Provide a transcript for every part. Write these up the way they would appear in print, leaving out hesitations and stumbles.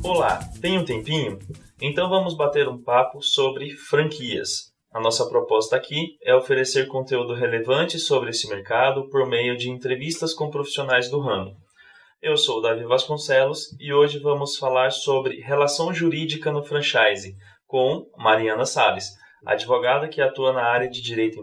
Olá, tem um tempinho? Então vamos bater um papo sobre franquias. A nossa proposta aqui é oferecer conteúdo relevante sobre esse mercado por meio de entrevistas com profissionais do ramo. Eu sou o Davi Vasconcelos e hoje vamos falar sobre relação jurídica no franchise com Mariana Salles, advogada que atua na área de direito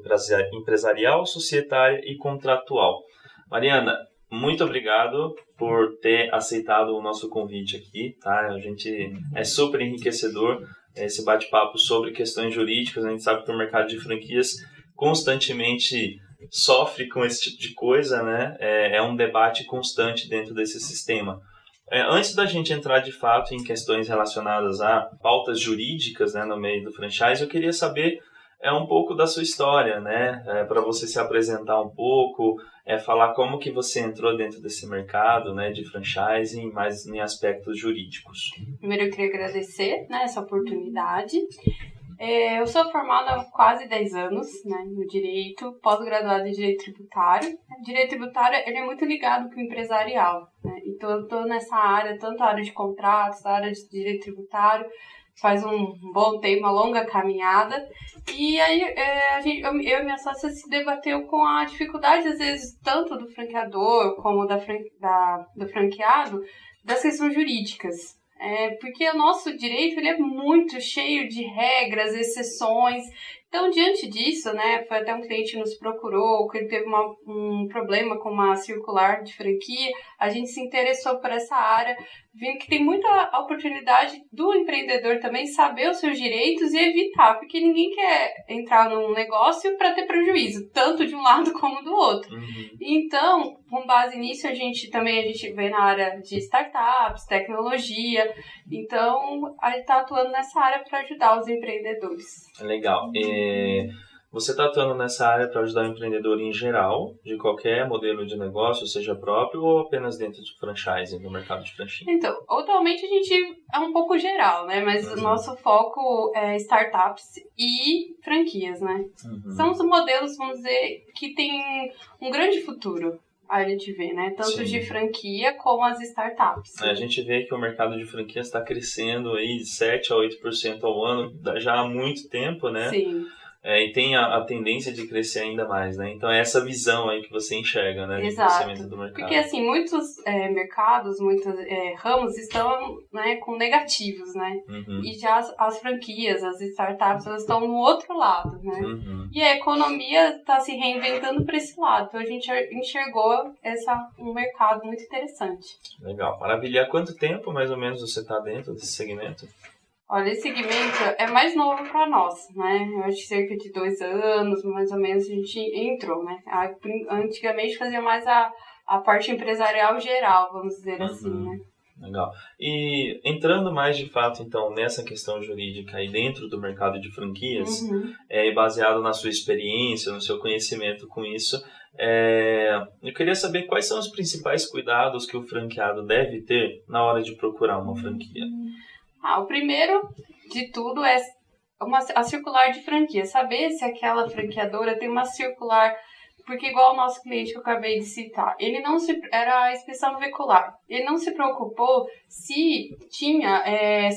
empresarial, societário e contratual. Mariana, muito obrigado por ter aceitado o nosso convite aqui, tá? A gente é super enriquecedor esse bate-papo sobre questões jurídicas. A gente sabe que o mercado de franquias constantemente sofre com esse tipo de coisa, né? É um debate constante dentro desse sistema. Antes da gente entrar de fato em questões relacionadas a pautas jurídicas, né, no meio do franchise, eu queria saber um pouco da sua história, né? Para você se apresentar um pouco, falar como que você entrou dentro desse mercado, né, de franchising, mais em aspectos jurídicos. Primeiro eu queria agradecer, né, essa oportunidade. Eu sou formada há quase 10 anos, né, no direito, pós-graduada em direito tributário. O direito tributário ele é muito ligado com o empresarial, né? Então eu estou nessa área, tanto a área de contratos, a área de direito tributário, faz um bom tempo, uma longa caminhada. E aí eu e minha sócia se debateu com a dificuldade, às vezes, tanto do franqueador como do franqueado, das questões jurídicas. Porque o nosso direito ele é muito cheio de regras, exceções. Então, diante disso, né, foi até um cliente que nos procurou, que ele teve um problema com uma circular de franquia, a gente se interessou por essa área, vendo que tem muita oportunidade do empreendedor também saber os seus direitos e evitar, porque ninguém quer entrar num negócio para ter prejuízo, tanto de um lado como do outro. Uhum. Então, com base nisso, a gente vem na área de startups, tecnologia, então a gente está atuando nessa área para ajudar os empreendedores. Legal. Você está atuando nessa área para ajudar o empreendedor em geral, de qualquer modelo de negócio, seja próprio ou apenas dentro de franchising, no mercado de franchise? Então, atualmente a gente é um pouco geral, né? Mas o nosso foco é startups e franquias, né? Uhum. São os modelos, vamos dizer, que tem um grande futuro. A gente vê, né? Tanto de franquia como as startups. A gente vê que o mercado de franquias está crescendo aí de 7% a 8% ao ano já há muito tempo, né? Sim. E tem a tendência de crescer ainda mais, né? Então é essa visão aí que você enxerga, né? Exato. De crescimento do mercado. Porque assim, muitos mercados, muitos ramos estão, né, com negativos, né? Uhum. E já as franquias, as startups, elas estão no outro lado, né? Uhum. E a economia está se reinventando para esse lado. Então a gente enxergou um mercado muito interessante. Legal, maravilha. Há quanto tempo mais ou menos você está dentro desse segmento? Olha, esse segmento é mais novo para nós, né? Eu acho que cerca de 2 anos, mais ou menos, a gente entrou, né? Antigamente fazia mais a parte empresarial geral, vamos dizer assim, né? Legal. E entrando mais de fato, então, nessa questão jurídica aí dentro do mercado de franquias, baseado na sua experiência, no seu conhecimento com isso, eu queria saber quais são os principais cuidados que o franqueado deve ter na hora de procurar uma franquia. O primeiro de tudo é a circular de franquia. Saber se aquela franqueadora tem uma circular, porque igual o nosso cliente que eu acabei de citar, era a inspeção veicular. Ele não se preocupou se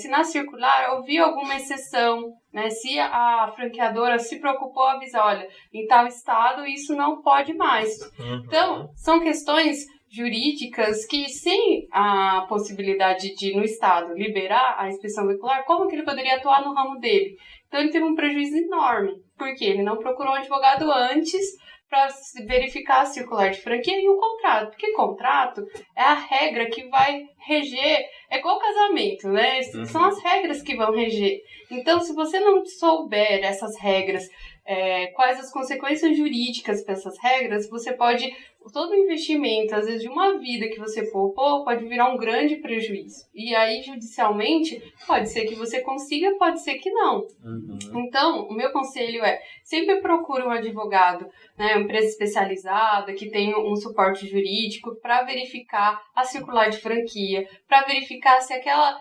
na circular havia alguma exceção, né? Se a franqueadora se preocupou a avisar, olha, em tal estado isso não pode mais. Então, são questões jurídicas que, sem a possibilidade de, no Estado, liberar a inspeção veicular, como que ele poderia atuar no ramo dele? Então, ele teve um prejuízo enorme, porque ele não procurou um advogado antes para verificar a circular de franquia e o contrato. Porque contrato é a regra que vai reger, é igual casamento, né? São as regras que vão reger. Então, se você não souber essas regras, quais as consequências jurídicas para essas regras, você pode, todo investimento, às vezes de uma vida que você poupou, pode virar um grande prejuízo. E aí, judicialmente, pode ser que você consiga, pode ser que não. Então, o meu conselho é, sempre procure um advogado, né, uma empresa especializada, que tenha um suporte jurídico para verificar a circular de franquia, para verificar se aquela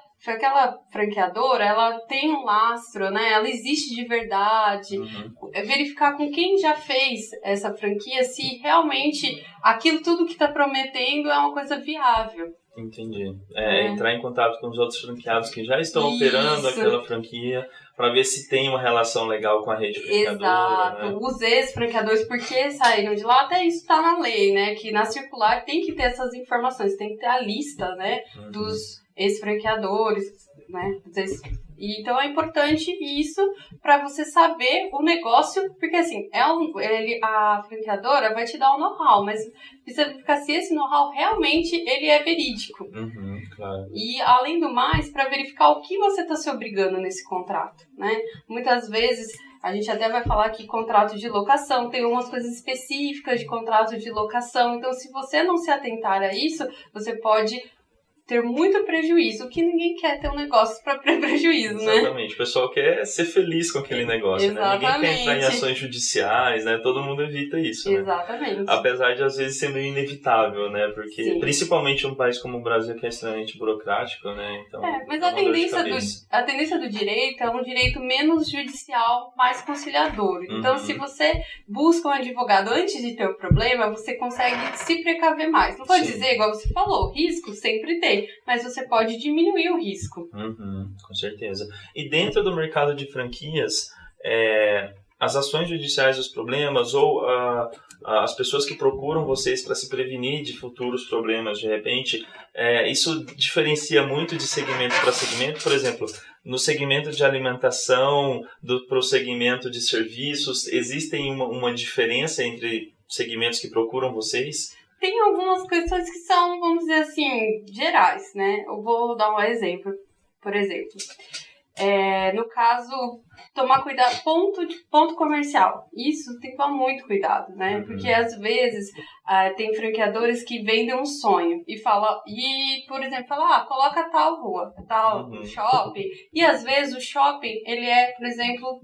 franqueadora, ela tem um lastro, né? Ela existe de verdade. Verificar com quem já fez essa franquia se realmente aquilo tudo que está prometendo é uma coisa viável. Entendi. Entrar em contato com os outros franqueados que já estão operando aquela franquia, para ver se tem uma relação legal com a rede franqueadora. Exato. Né? Os ex-franqueadores, porque saíram de lá, até isso está na lei, né? Que na circular tem que ter essas informações, tem que ter a lista, né? Dos ex-franqueadores, né? Então é importante isso para você saber o negócio, porque assim, a franqueadora vai te dar um know-how, mas precisa verificar se esse know-how realmente ele é verídico. Claro. E além do mais, para verificar o que você está se obrigando nesse contrato, né? Muitas vezes a gente até vai falar que contrato de locação tem umas coisas específicas de contrato de locação, então se você não se atentar a isso, você pode ter muito prejuízo, que ninguém quer ter um negócio para ter prejuízo, né? Exatamente, o pessoal quer ser feliz com aquele negócio, né? Ninguém quer entrar em ações judiciais, né? Todo mundo evita isso, né? Exatamente. Apesar de às vezes ser meio inevitável, né? Porque principalmente um país como o Brasil que é extremamente burocrático, né? Então, mas a tendência do direito é um direito menos judicial, mais conciliador. Então, se você busca um advogado antes de ter o problema, você consegue se precaver mais. Não vou dizer, igual você falou, risco sempre tem. Mas você pode diminuir o risco. Com certeza. E dentro do mercado de franquias, as ações judiciais, os problemas, ou as pessoas que procuram vocês para se prevenir de futuros problemas, de repente, isso diferencia muito de segmento para segmento. Por exemplo, no segmento de alimentação, para o segmento de serviços, existem uma diferença entre segmentos que procuram vocês? Tem algumas questões que são, vamos dizer assim, gerais, né? Eu vou dar um exemplo. Por exemplo, no caso, tomar cuidado, ponto comercial. Isso tem que tomar muito cuidado, né? Porque às vezes tem franqueadores que vendem um sonho por exemplo, coloca tal rua, tal shopping. E às vezes o shopping, ele é, por exemplo,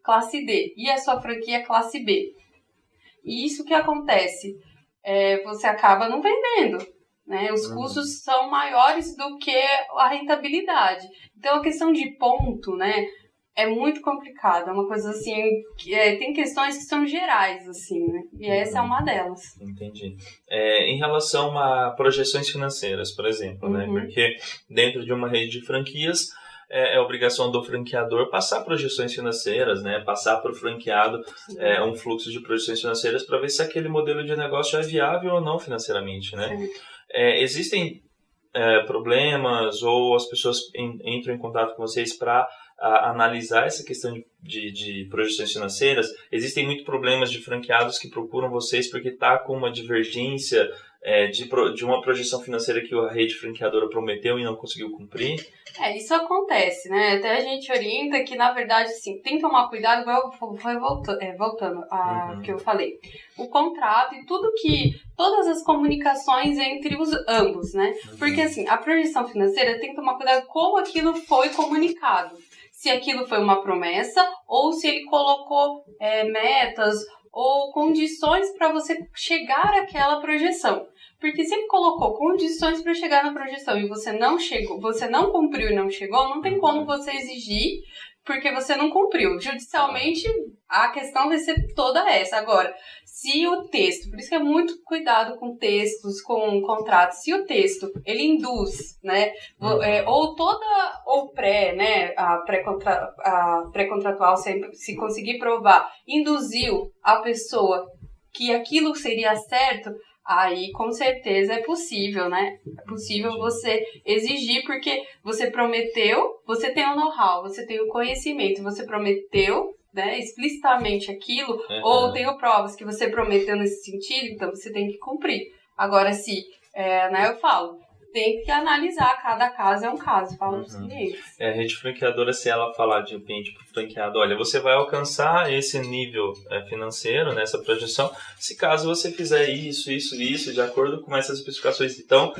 classe D. E a sua franquia é classe B. E isso que acontece? Você acaba não vendendo, né? Os custos são maiores do que a rentabilidade. Então, a questão de ponto, né, é muito complicado. É uma coisa assim, tem questões que são gerais, assim, né? E essa é uma delas. Entendi. Em relação a projeções financeiras, por exemplo, né? Porque dentro de uma rede de franquias, é obrigação do franqueador passar projeções financeiras, né? Passar para o franqueado um fluxo de projeções financeiras para ver se aquele modelo de negócio é viável ou não financeiramente, né? Existem problemas ou as pessoas entram em contato com vocês para analisar essa questão de projeções financeiras? Existem muitos problemas de franqueados que procuram vocês porque está com uma divergência de uma projeção financeira que a rede franqueadora prometeu e não conseguiu cumprir? Isso acontece, né? Até a gente orienta que, na verdade, assim, tem que tomar cuidado, voltando ao que eu falei. O contrato e todas as comunicações entre os ambos, né? Porque, assim, a projeção financeira tem que tomar cuidado como aquilo foi comunicado. Se aquilo foi uma promessa ou se ele colocou metas ou condições para você chegar àquela projeção. Porque se ele colocou condições para chegar na projeção e você não chegou, você não cumpriu e não chegou, não tem como você exigir porque você não cumpriu. Judicialmente, a questão vai ser toda essa. Agora, se o texto, por isso que é muito cuidado com textos, com contratos, se o texto, ele induz, né, ou pré, né, a pré-contratual, se conseguir provar, induziu a pessoa que aquilo seria certo, aí com certeza é possível, né? É possível você exigir, porque você prometeu, você tem o know-how, você tem o conhecimento, você prometeu, né, explicitamente aquilo, ou tenho provas que você prometeu nesse sentido, então você tem que cumprir. Agora, né, eu falo, tem que analisar, cada caso é um caso, fala para os clientes. A rede franqueadora, se ela falar de repente para o franqueado, olha, você vai alcançar esse nível financeiro, né, essa projeção, se caso você fizer isso, de acordo com essas especificações. Então,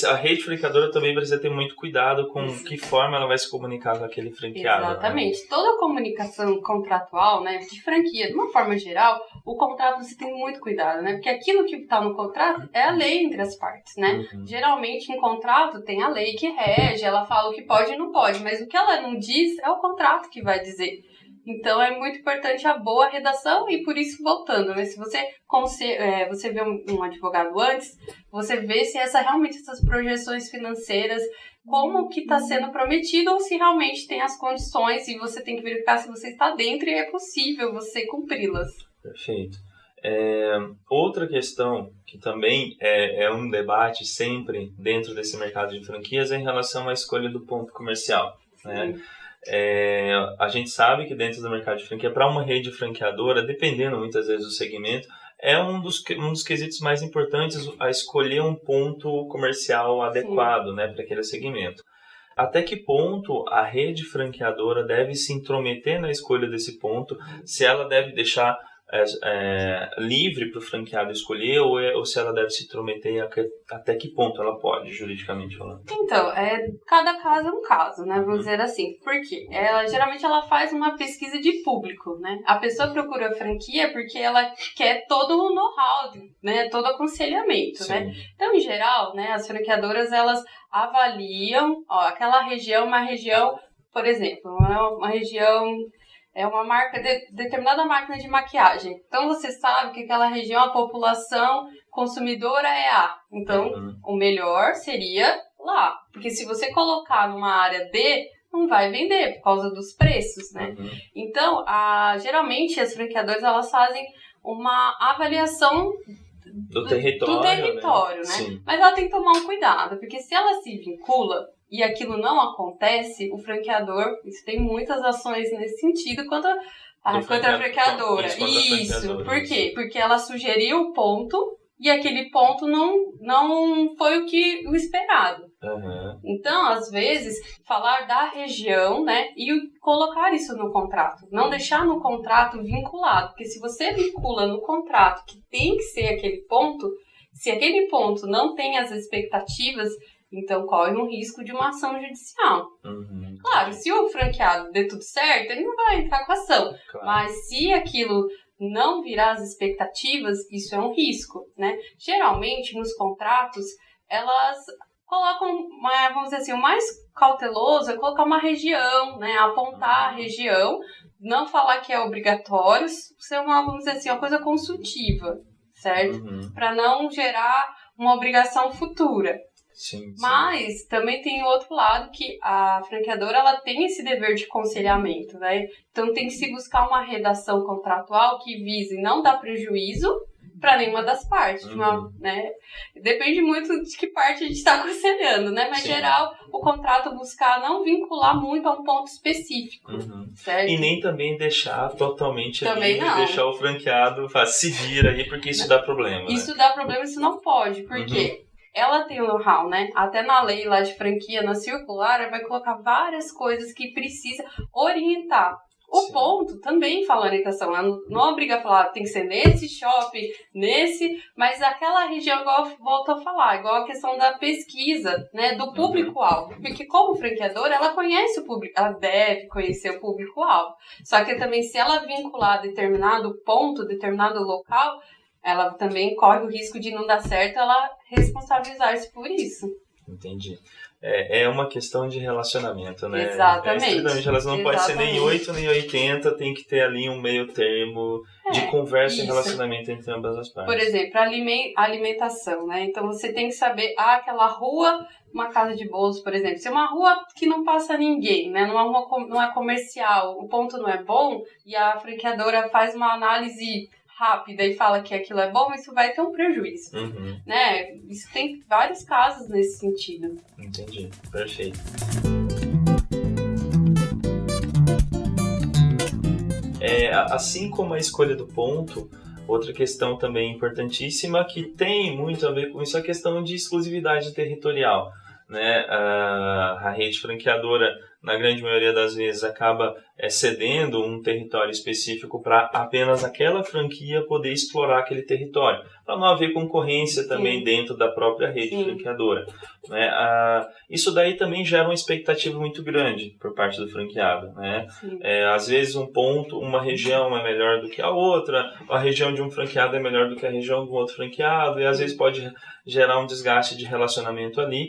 a rede franqueadora também precisa ter muito cuidado com que forma ela vai se comunicar com aquele franqueado. Exatamente. Né? Toda a comunicação contratual, né, de franquia, de uma forma geral, o contrato você tem muito cuidado, né, porque aquilo que está no contrato é a lei entre as partes, né. Geralmente, em contrato tem a lei que rege, ela fala o que pode e não pode, mas o que ela não diz é o contrato que vai dizer. Então, é muito importante a boa redação e, por isso, voltando, né? Se você vê um advogado antes, você vê se realmente essas projeções financeiras, como que está sendo prometido ou se realmente tem as condições e você tem que verificar se você está dentro e é possível você cumpri-las. Perfeito. Outra questão que também é um debate sempre dentro desse mercado de franquias é em relação à escolha do ponto comercial, né? A gente sabe que dentro do mercado de franquia, para uma rede franqueadora, dependendo muitas vezes do segmento, é um dos quesitos mais importantes a escolher um ponto comercial adequado, né, para aquele segmento. Até que ponto a rede franqueadora deve se intrometer na escolha desse ponto, se ela deve deixar livre para o franqueado escolher ou se ela deve se intrometer até que ponto ela pode, juridicamente falando? Então, cada caso é um caso, né? Vamos dizer assim. Por quê? Geralmente ela faz uma pesquisa de público, né? A pessoa procura a franquia porque ela quer todo o know-how, né? Todo o aconselhamento, Sim. né? Então, em geral, né, as franqueadoras, elas avaliam, aquela região, uma região, por exemplo, uma região... É uma determinada máquina de maquiagem. Então, você sabe que aquela região, a população consumidora é A. Então, o melhor seria lá. Porque se você colocar numa área D, não vai vender por causa dos preços, né? Então, geralmente, as franqueadoras, elas fazem uma avaliação do território, né? Mas ela tem que tomar um cuidado, porque se ela se vincula e aquilo não acontece, o franqueador, isso tem muitas ações nesse sentido contra a franqueadora. Isso. Por quê? Porque ela sugeriu o ponto e aquele ponto não foi o esperado. Então, às vezes, falar da região, né, e colocar isso no contrato. Não deixar no contrato vinculado, porque se você vincula no contrato que tem que ser aquele ponto, se aquele ponto não tem as expectativas, então corre um risco de uma ação judicial. Claro, se o franqueado der tudo certo, ele não vai entrar com a ação. Claro. Mas se aquilo não virar as expectativas, isso é um risco, né? Geralmente, nos contratos, elas colocam, vamos dizer assim, o mais cauteloso é colocar uma região, né? Apontar a região, não falar que é obrigatório, ser vamos dizer assim, uma coisa consultiva, certo? Para não gerar uma obrigação futura. Sim. Mas também tem o outro lado que a franqueadora ela tem esse dever de aconselhamento, né? Então tem que se buscar uma redação contratual que vise não dar prejuízo para nenhuma das partes, né? Depende muito de que parte a gente está aconselhando, né? Mas, em geral, o contrato buscar não vincular muito a um ponto específico, certo? E nem também deixar totalmente livre, deixar o franqueado se vira aí, porque isso dá problema, Isso dá problema, isso não pode, porque ela tem o know-how, né? Até na lei lá de franquia, na circular, ela vai colocar várias coisas que precisa orientar. O ponto também fala orientação, ela não obriga a falar, tem que ser nesse shopping, mas aquela região, igual volto a falar, igual a questão da pesquisa, né, do público-alvo. Porque como franqueadora, ela conhece o público, ela deve conhecer o público-alvo. Só que também, se ela vincular determinado ponto, determinado local, ela também corre o risco de não dar certo, ela responsabilizar-se por isso. Entendi. É uma questão de relacionamento, né? Exatamente. Elas não podem ser nem 8 nem 80, tem que ter ali um meio termo de conversa e relacionamento entre ambas as partes. Por exemplo, alimentação, né? Então você tem que saber, aquela rua, uma casa de bolos, por exemplo. Se é uma rua que não passa ninguém, né? Não é comercial, o ponto não é bom e a franqueadora faz uma análise rápida e fala que aquilo é bom, isso vai ter um prejuízo, né? Isso tem vários casos nesse sentido. Entendi, perfeito. Assim como a escolha do ponto, outra questão também importantíssima que tem muito a ver com isso é a questão de exclusividade territorial, né? A rede franqueadora, na grande maioria das vezes, acaba cedendo um território específico para apenas aquela franquia poder explorar aquele território, para não haver concorrência também dentro da própria rede franqueadora, né? Isso daí também gera uma expectativa muito grande por parte do franqueado, né? Às vezes uma região é melhor do que a outra, a região de um franqueado é melhor do que a região do outro franqueado, e às vezes pode gerar um desgaste de relacionamento ali.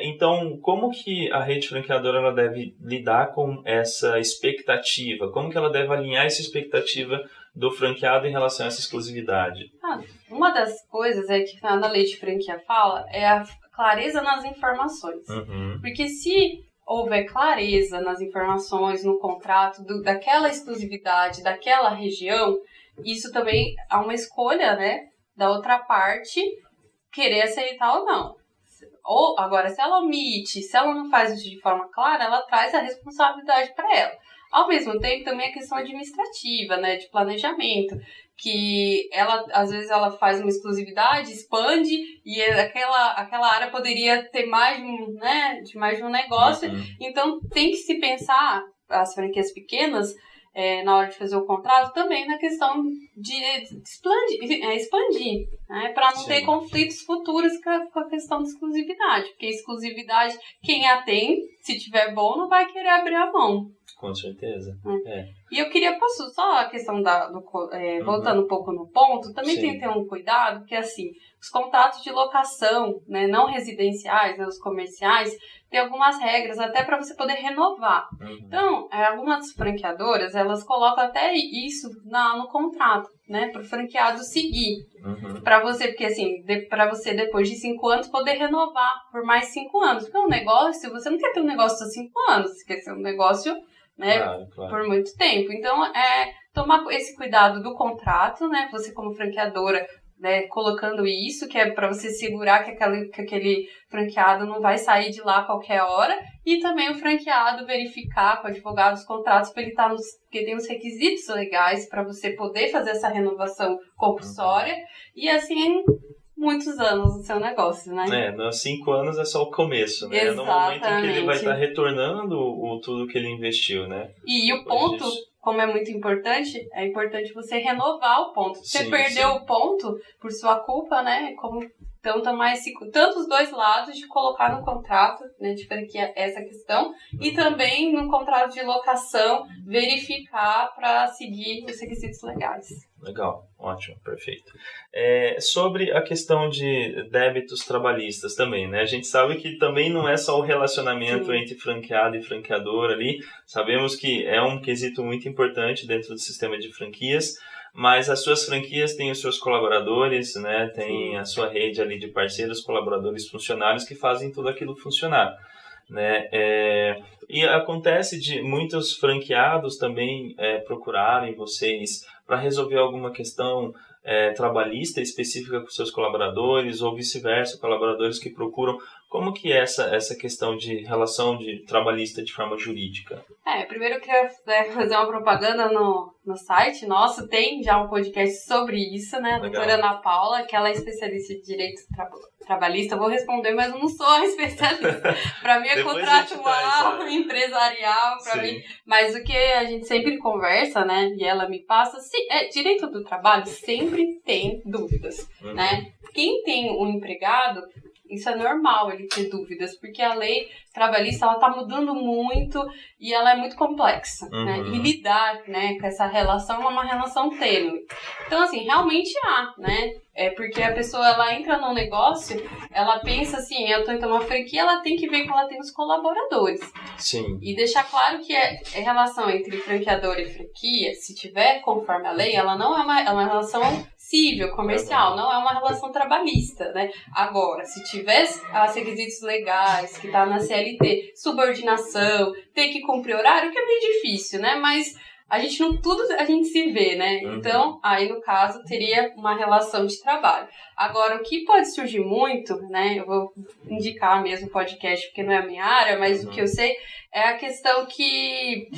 Então, como que a rede franqueadora ela deve lidar com essa expectativa? Como que ela deve alinhar essa expectativa do franqueado em relação a essa exclusividade? Uma das coisas que na lei de franquia fala é a clareza nas informações. Porque se houver clareza nas informações, no contrato, daquela exclusividade, daquela região, isso também é uma escolha, né, da outra parte querer aceitar ou não. Ou, agora, se ela omite, se ela não faz isso de forma clara, ela traz a responsabilidade para ela. Ao mesmo tempo, também a questão administrativa, né, de planejamento, que ela, às vezes, ela faz uma exclusividade, expande, e aquela área poderia ter mais de um negócio. Então, tem que se pensar, as franquias pequenas, na hora de fazer o contrato, também na questão de expandir, né, para não ter conflitos futuros com a questão da exclusividade, porque exclusividade, quem a tem, se tiver bom, não vai querer abrir a mão. Com certeza. E eu queria, só a questão voltando um pouco no ponto, também tem que ter um cuidado, que assim, os contratos de locação, né, não residenciais, né, os comerciais, tem algumas regras até para você poder renovar. Então, algumas franqueadoras, elas colocam até isso no contrato, né, para o franqueado seguir. Para você, porque assim, para você depois de 5 anos poder renovar por mais 5 anos. Porque é um negócio, você não quer ter um negócio há 5 anos, você quer ter um negócio, né, claro. Por muito tempo. Então, tomar esse cuidado do contrato, né, você como franqueadora, né, colocando isso, que é para você segurar que aquele franqueado não vai sair de lá a qualquer hora, e também o franqueado verificar com o advogado os contratos para ele estar porque tem os requisitos legais para você poder fazer essa renovação compulsória, e assim muitos anos no seu negócio, né? Nos 5 anos é só o começo, né? Exatamente. No momento em que ele vai estar retornando tudo que ele investiu, né? E o ponto, como é muito importante, é importante você renovar o ponto. Se você perdeu o ponto por sua culpa, né? Então, tanto os dois lados de colocar no contrato, né, de franquia essa questão, e também no contrato de locação, verificar para seguir os requisitos legais. Legal, ótimo, perfeito. Sobre a questão de débitos trabalhistas também, né? A gente sabe que também não é só o relacionamento entre franqueado e franqueador ali. Sabemos que é um quesito muito importante dentro do sistema de franquias, mas as suas franquias têm os seus colaboradores, né? Tem a sua rede ali de parceiros, colaboradores, funcionários que fazem tudo aquilo funcionar, né? E acontece de muitos franqueados também procurarem vocês para resolver alguma questão trabalhista específica com seus colaboradores, ou vice-versa, colaboradores que procuram. Como que é essa questão de relação de trabalhista de forma jurídica? Primeiro eu queria fazer uma propaganda no site nosso, tem já um podcast sobre isso, né? A doutora Ana Paula, que ela é especialista de direito trabalhista. Eu vou responder, mas eu não sou a especialista. Para mim é contratual, empresarial, para mim. Mas o que a gente sempre conversa, né? E ela me passa, direito do trabalho sempre tem dúvidas, né? Quem tem um empregado, isso é normal ele ter dúvidas, porque a lei trabalhista ela está mudando muito e ela é muito complexa, né? E lidar, né, com essa relação é uma relação tênue. Então, assim, realmente há, né? Porque a pessoa ela entra num negócio, ela pensa assim, eu tô entrando numa franquia, ela tem que ver que ela tem os colaboradores. Sim. E deixar claro que a relação entre franqueador e franquia, se tiver conforme a lei, ela não é uma relação civil, comercial, não é uma relação trabalhista, né? Agora, se tiver os requisitos legais, que tá na CLT, subordinação, ter que cumprir horário, que é meio difícil, né? Mas a gente se vê, né? Então, aí no caso, teria uma relação de trabalho. Agora, o que pode surgir muito, né? Eu vou indicar mesmo o podcast, porque não é a minha área, mas o que eu sei é a questão que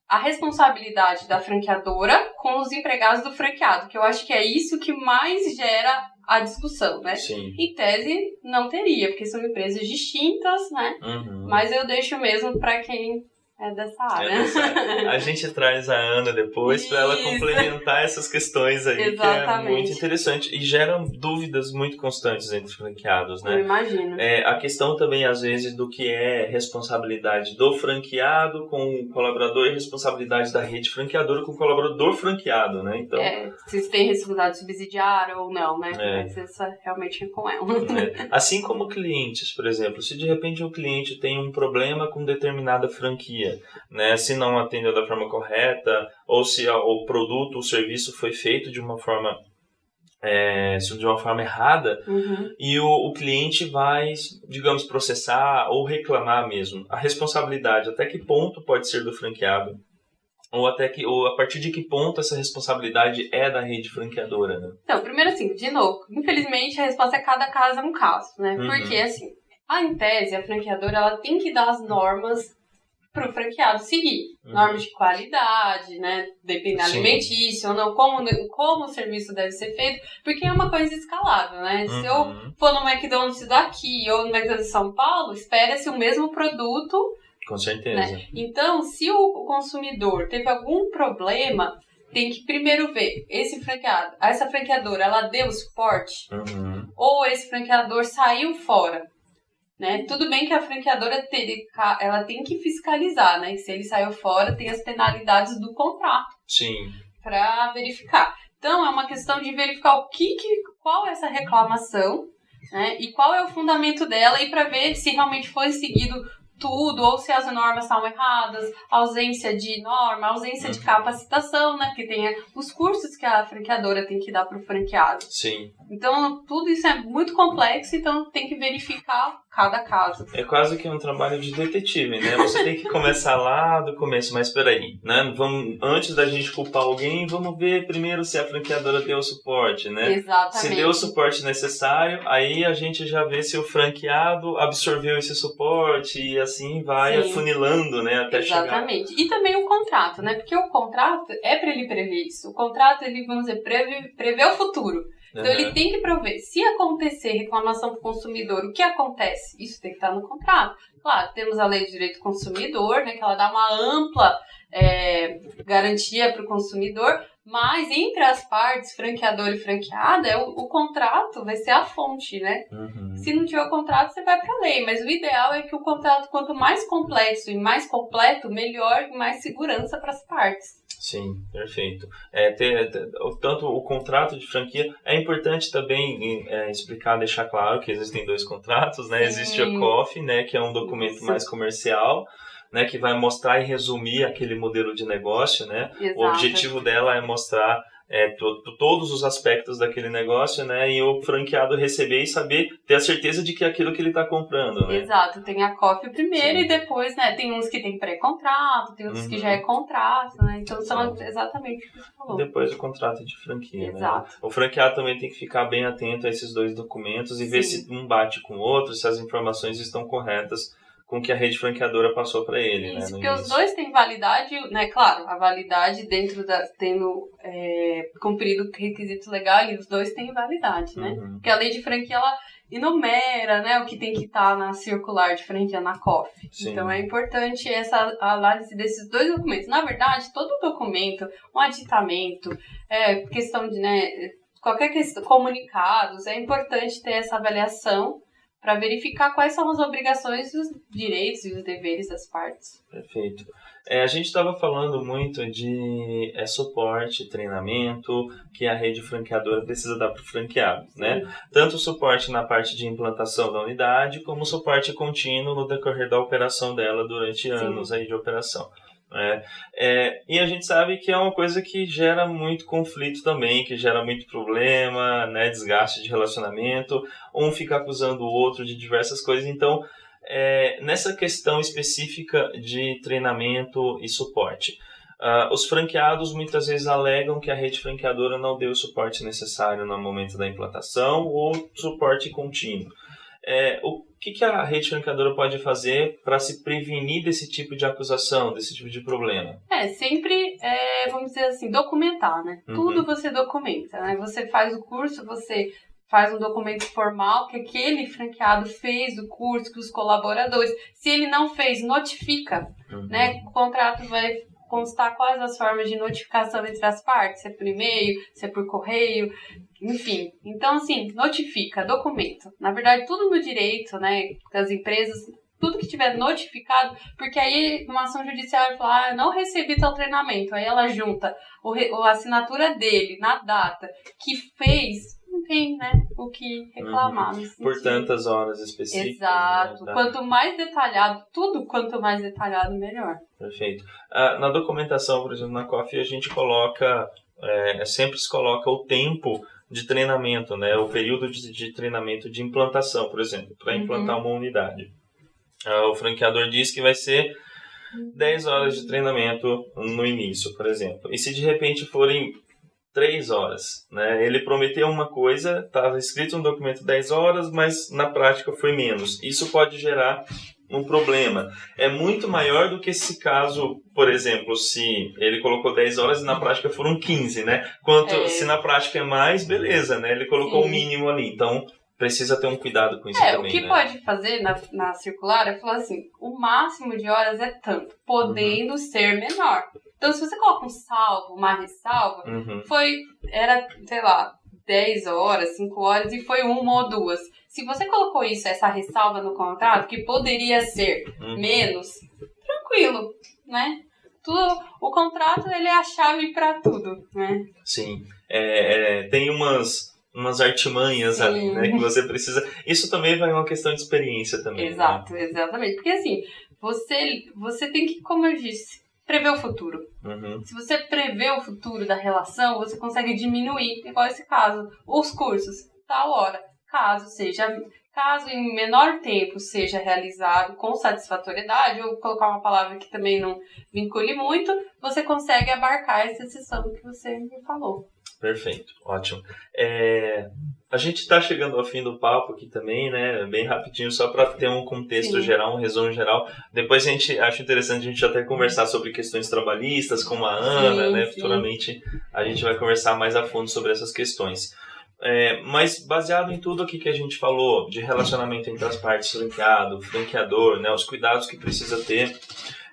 a responsabilidade da franqueadora com os empregados do franqueado, que eu acho que é isso que mais gera a discussão, né? Sim. Em tese, não teria, porque são empresas distintas, né? Mas eu deixo mesmo para quem É dessa área. A gente traz a Ana depois para ela complementar essas questões aí, Exatamente. que é muito interessante e geram dúvidas muito constantes entre os franqueados, né? Eu imagino. A questão também, às vezes, do que é responsabilidade do franqueado com o colaborador e responsabilidade da rede franqueadora com o colaborador franqueado, né? Então, se tem responsabilidade subsidiária ou não, né? Mas essa realmente é com ela. Assim como clientes, por exemplo, se de repente o cliente tem um problema com determinada franquia, né, se não atendeu da forma correta, ou se o produto, o serviço foi feito de uma forma errada, e o cliente vai, digamos, processar ou reclamar mesmo. A responsabilidade, até que ponto pode ser do franqueado? Ou a partir de que ponto essa responsabilidade é da rede franqueadora, né? Então, primeiro assim, de novo, infelizmente a resposta é cada caso é um caso, né? Porque, assim, em tese, a franqueadora ela tem que dar as normas para o franqueado seguir. Normas de qualidade, né? Dependendo alimentício ou não, como o serviço deve ser feito, porque é uma coisa escalável, né? Se eu for no McDonald's daqui ou no McDonald's de São Paulo, espera-se o mesmo produto. Com certeza. Né? Então, se o consumidor teve algum problema, tem que primeiro ver essa franqueadora, ela deu suporte? Ou esse franqueador saiu fora? Né? Tudo bem que a franqueadora ela tem que fiscalizar, né? Se ele saiu fora, tem as penalidades do contrato. Sim. Para verificar. Então, é uma questão de verificar qual é essa reclamação, né? E qual é o fundamento dela e para ver se realmente foi seguido tudo, ou se as normas estavam erradas, ausência de norma, ausência de capacitação, né? Porque tem os cursos que a franqueadora tem que dar para o franqueado. Sim. Então, tudo isso é muito complexo, então tem que verificar cada caso. É quase que um trabalho de detetive, né? Você tem que começar lá do começo, mas peraí, né? Antes da gente culpar alguém, vamos ver primeiro se a franqueadora deu o suporte, né? Exatamente. Se deu o suporte necessário, aí a gente já vê se o franqueado absorveu esse suporte e assim vai afunilando, né? Até Exatamente. E também o contrato, né? Porque o contrato é para ele prever isso. O contrato, ele, vamos dizer, prevê o futuro. Então, ele tem que prover. Se acontecer reclamação para o consumidor, o que acontece? Isso tem que estar no contrato. Claro, temos a Lei do Direito do Consumidor, né, que ela dá uma ampla garantia para o consumidor, mas entre as partes, franqueador e franqueada, o contrato vai ser a fonte, né? Se não tiver o contrato, você vai para a lei, mas o ideal é que o contrato, quanto mais complexo e mais completo, melhor e mais segurança para as partes. Sim, perfeito. Tanto o contrato de franquia, é importante também explicar, deixar claro que existem dois contratos, né? Existe o COF, né, que é um documento mais comercial, né, que vai mostrar e resumir aquele modelo de negócio, né? Exato. O objetivo dela é mostrar todos os aspectos daquele negócio, né, e o franqueado receber e saber, ter a certeza de que é aquilo que ele está comprando, né? Exato, tem a COF primeiro e depois, né, tem uns que tem pré-contrato, tem outros que já é contrato, né, então são exatamente o que você falou. Depois o contrato de franquia, Exato. Né? O franqueado também tem que ficar bem atento a esses dois documentos e ver se um bate com o outro, se as informações estão corretas com o que a rede franqueadora passou para ele. Isso, né, porque os dois têm validade, né? Claro, a validade tendo cumprido o requisito legal e os dois têm validade, né? Porque a lei de franquia, ela enumera, né, o que tem que estar na circular de franquia, na COF. Sim. Então é importante essa análise desses dois documentos. Na verdade, todo documento, um aditamento, questão de, né, qualquer questão, comunicados, é importante ter essa avaliação para verificar quais são as obrigações, os direitos e os deveres das partes. Perfeito. A gente estava falando muito de suporte, treinamento, que a rede franqueadora precisa dar para o franqueado, né? Tanto suporte na parte de implantação da unidade, como suporte contínuo no decorrer da operação dela durante anos aí de operação. E a gente sabe que é uma coisa que gera muito conflito também, que gera muito problema, né, desgaste de relacionamento, um fica acusando o outro de diversas coisas. Então, nessa questão específica de treinamento e suporte, os franqueados muitas vezes alegam que a rede franqueadora não deu o suporte necessário no momento da implantação ou suporte contínuo. O que a rede franqueadora pode fazer para se prevenir desse tipo de acusação, desse tipo de problema? Sempre, vamos dizer assim, documentar, né? Tudo você documenta, né? Você faz o curso, você faz um documento formal que aquele franqueado fez o curso, que os colaboradores. Se ele não fez, notifica, né? O contrato vai constar quais as formas de notificação entre as partes, se é por e-mail, se é por correio, enfim. Então, assim, notifica, documento. Na verdade, tudo no direito, né, das empresas, tudo que tiver notificado, porque aí uma ação judicial fala, não recebi tal treinamento, aí ela junta a assinatura dele na data que fez, não tem, né, o que reclamar. Por tantas horas específicas. Exato. Né? Quanto mais detalhado, tudo quanto mais detalhado, melhor. Perfeito. Na documentação, por exemplo, na COF, a gente coloca, sempre se coloca o tempo de treinamento, né? O período de treinamento de implantação, por exemplo, para implantar uma unidade. O franqueador diz que vai ser 10 horas de treinamento no início, por exemplo. E se de repente forem 3 horas, né? Ele prometeu uma coisa, estava escrito no documento 10 horas, mas na prática foi menos. Isso pode gerar um problema. É muito maior do que esse caso, por exemplo, se ele colocou 10 horas e na prática foram 15, né? Se na prática é mais, beleza, né? Ele colocou o mínimo ali, então precisa ter um cuidado com isso também, o que pode fazer na circular é falar assim, o máximo de horas é tanto, podendo ser menor. Então, se você coloca um salvo, uma ressalva, era, sei lá, 10 horas, 5 horas e foi 1 ou 2. Se você colocou essa ressalva no contrato, que poderia ser menos, tranquilo, né? O contrato, ele é a chave para tudo, né? Sim. Tem umas artimanhas ali, né, que você precisa... Isso também vai uma questão de experiência também. Exato, né? Exatamente. Porque assim, você tem que, como eu disse, prever o futuro. Se você prevê o futuro da relação, você consegue diminuir, igual esse caso, os cursos, tal hora. Caso em menor tempo seja realizado com satisfatoriedade, ou colocar uma palavra que também não vincule muito, você consegue abarcar essa exceção que você me falou. Perfeito, ótimo. A gente está chegando ao fim do papo aqui também, né? Bem rapidinho, só para ter um contexto geral, um resumo geral. Depois acho interessante a gente até conversar sobre questões trabalhistas com a Ana, né? Futuramente a gente vai conversar mais a fundo sobre essas questões. Mas baseado em tudo aqui que a gente falou, de relacionamento entre as partes, franqueador, né? Os cuidados que precisa ter,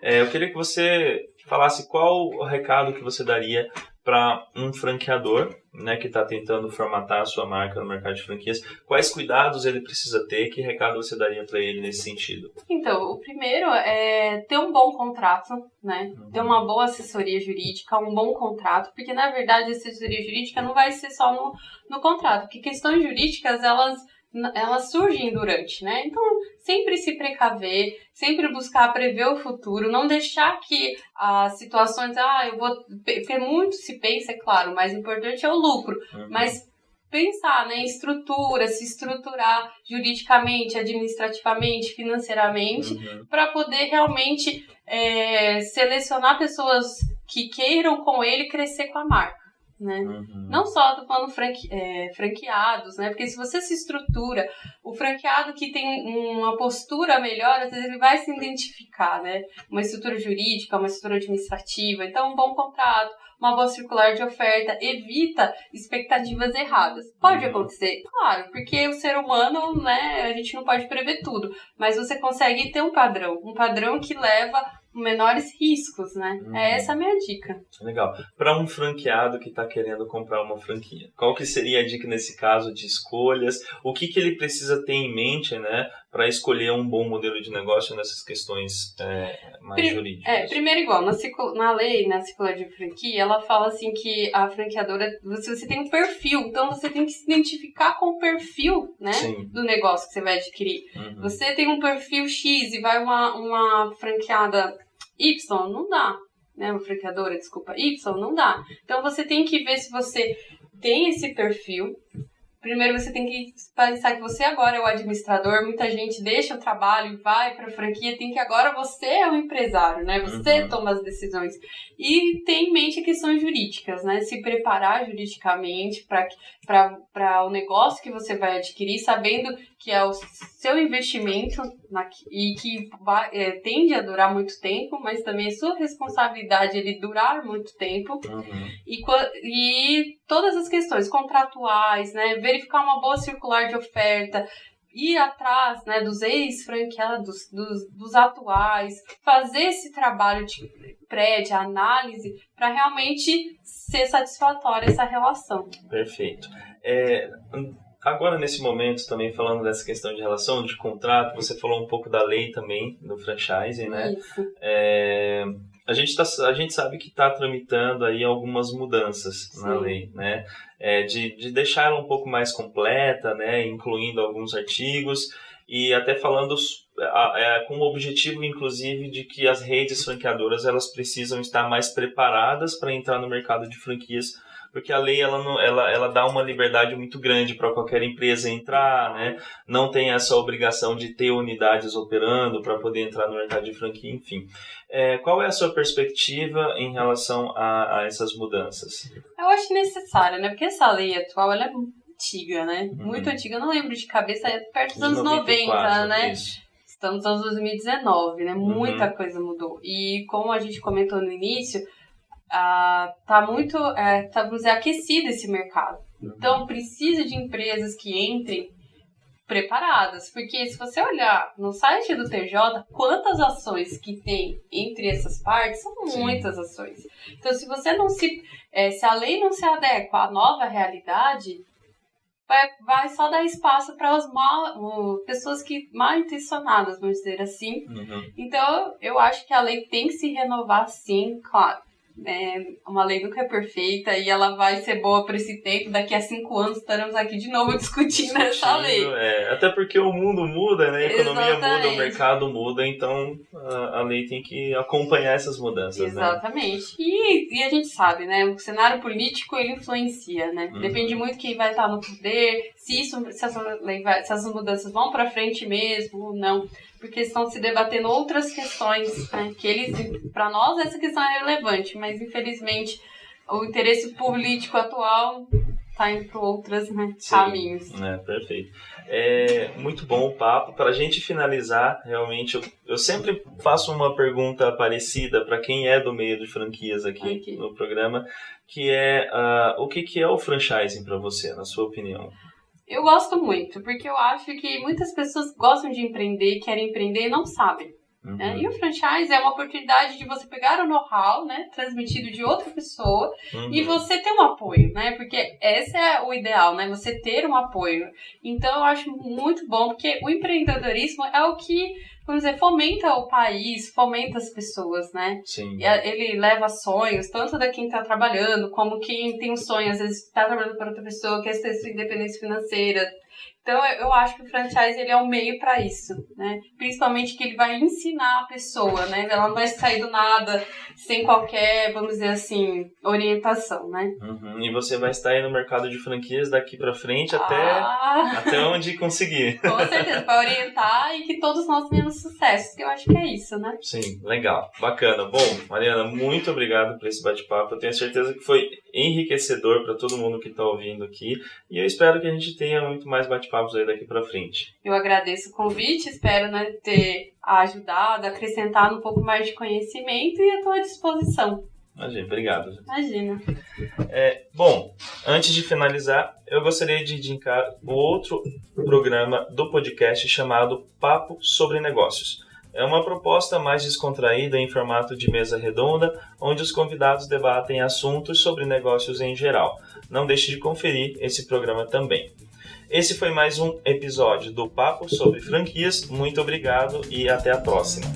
eu queria que você falasse qual o recado que você daria para um franqueador, né, que está tentando formatar a sua marca no mercado de franquias. Quais cuidados ele precisa ter? Que recado você daria para ele nesse sentido? Então, o primeiro é ter um bom contrato, né? Ter uma boa assessoria jurídica, um bom contrato, porque na verdade a assessoria jurídica não vai ser só no contrato, porque questões jurídicas elas surgem durante, né? Então, sempre se precaver, sempre buscar prever o futuro, não deixar que as situações, porque muito se pensa, é claro, o mais importante é o lucro, mas pensar, né, em estrutura, se estruturar juridicamente, administrativamente, financeiramente, para poder realmente selecionar pessoas que queiram com ele crescer com a marca. Né? Não só tô falando franqueados, né? Porque se você se estrutura, o franqueado que tem uma postura melhor, às vezes ele vai se identificar, né? Uma estrutura jurídica, uma estrutura administrativa, então um bom contrato, uma boa circular de oferta, evita expectativas erradas. Pode acontecer? Claro, porque o ser humano, né, a gente não pode prever tudo, mas você consegue ter um padrão que leva menores riscos, né? Essa a minha dica. Legal. Para um franqueado que está querendo comprar uma franquia, qual que seria a dica nesse caso de escolhas? O que ele precisa ter em mente, né, para escolher um bom modelo de negócio nessas questões mais jurídicas? Primeiro, igual, na lei, na circular de franquia, ela fala assim que a franqueadora, você tem um perfil, então você tem que se identificar com o perfil, né, do negócio que você vai adquirir. Você tem um perfil X e vai uma franqueada Y, não dá, né? Uma franqueadora, Y, não dá. Então você tem que ver se você tem esse perfil. Primeiro você tem que pensar que você agora é o administrador, muita gente deixa o trabalho e vai para a franquia, tem que agora você é o empresário, né? Você toma as decisões. E tem em mente questões jurídicas, né? Se preparar juridicamente para o negócio que você vai adquirir, sabendo que é o seu investimento e que tende a durar muito tempo, mas também é sua responsabilidade ele durar muito tempo. E todas as questões contratuais, né? verificar uma boa circular de oferta, ir atrás, né, dos ex-franqueados, dos atuais, fazer esse trabalho de de análise, para realmente ser satisfatória essa relação. Perfeito. Agora, nesse momento, também falando dessa questão de relação de contrato, você falou um pouco da lei também, do franchising, né? Isso. A gente sabe que está tramitando aí algumas mudanças na lei, né? De deixar ela um pouco mais completa, né? Incluindo alguns artigos e até falando com o objetivo, inclusive, de que as redes franqueadoras elas precisam estar mais preparadas para entrar no mercado de franquias, porque a lei ela dá uma liberdade muito grande para qualquer empresa entrar, né? Não tem essa obrigação de ter unidades operando para poder entrar no mercado de franquia, enfim. Qual é a sua perspectiva em relação a essas mudanças? Eu acho necessário, né? Porque essa lei atual ela é antiga, né? Muito antiga, eu não lembro de cabeça, é perto dos anos 90, né? Isso. Estamos nos anos 2019, né? Muita coisa mudou. E como a gente comentou no início, tá muito, vamos dizer, aquecido esse mercado. Então, precisa de empresas que entrem preparadas. Porque se você olhar no site do TJ, quantas ações que tem entre essas partes, são muitas ações. Então, se você não se a lei não se adequa à nova realidade, vai só dar espaço para as pessoas que mal intencionadas, vamos dizer assim. Então, eu acho que a lei tem que se renovar, sim, claro. Uma lei nunca é perfeita e ela vai ser boa para esse tempo. Daqui a 5 anos estaremos aqui de novo discutindo essa lei. Até porque o mundo muda, né? A economia Exatamente. muda, o mercado muda, então a lei tem que acompanhar essas mudanças. Exatamente. Né? E a gente sabe, né? O cenário político ele influencia, né? Depende muito de quem vai estar no poder, se essas mudanças vão para frente mesmo ou não. Porque estão se debatendo outras questões, né? Que para nós essa questão é relevante, mas infelizmente o interesse político atual está indo para outros caminhos. Perfeito. Muito bom o papo. Para a gente finalizar, realmente, eu sempre faço uma pergunta parecida para quem é do meio de franquias aqui no programa, que é o que é o franchising para você, na sua opinião? Eu gosto muito, porque eu acho que muitas pessoas gostam de empreender, querem empreender e não sabem. Né? E o franchise é uma oportunidade de você pegar o know-how, né, transmitido de outra pessoa e você ter um apoio, né? Porque esse é o ideal, né? Você ter um apoio. Então, eu acho muito bom, porque o empreendedorismo é o que, vamos dizer, fomenta o país, fomenta as pessoas, né? Sim. Ele leva sonhos, tanto da quem está trabalhando, como quem tem um sonho, às vezes está trabalhando para outra pessoa, quer ter sua independência financeira. Então, eu acho que o franchise ele é um meio para isso, né? Principalmente que ele vai ensinar a pessoa, né? Ela não vai sair do nada sem qualquer, vamos dizer assim, orientação, né? E você vai estar aí no mercado de franquias daqui para frente até onde conseguir. Com certeza, para orientar e que todos nós tenhamos sucesso, que eu acho que é isso, né? Sim, legal, bacana. Bom, Mariana, muito obrigado por esse bate-papo. Eu tenho certeza que foi enriquecedor para todo mundo que está ouvindo aqui e eu espero que a gente tenha muito mais bate-papos aí daqui para frente. Eu agradeço o convite, espero, né, ter ajudado, acrescentado um pouco mais de conhecimento e estou à disposição. Imagina, obrigado. Imagina. Bom, antes de finalizar, eu gostaria de indicar o outro programa do podcast chamado Papo sobre Negócios. É uma proposta mais descontraída em formato de mesa redonda, onde os convidados debatem assuntos sobre negócios em geral. Não deixe de conferir esse programa também. Esse foi mais um episódio do Papo sobre Franquias. Muito obrigado e até a próxima.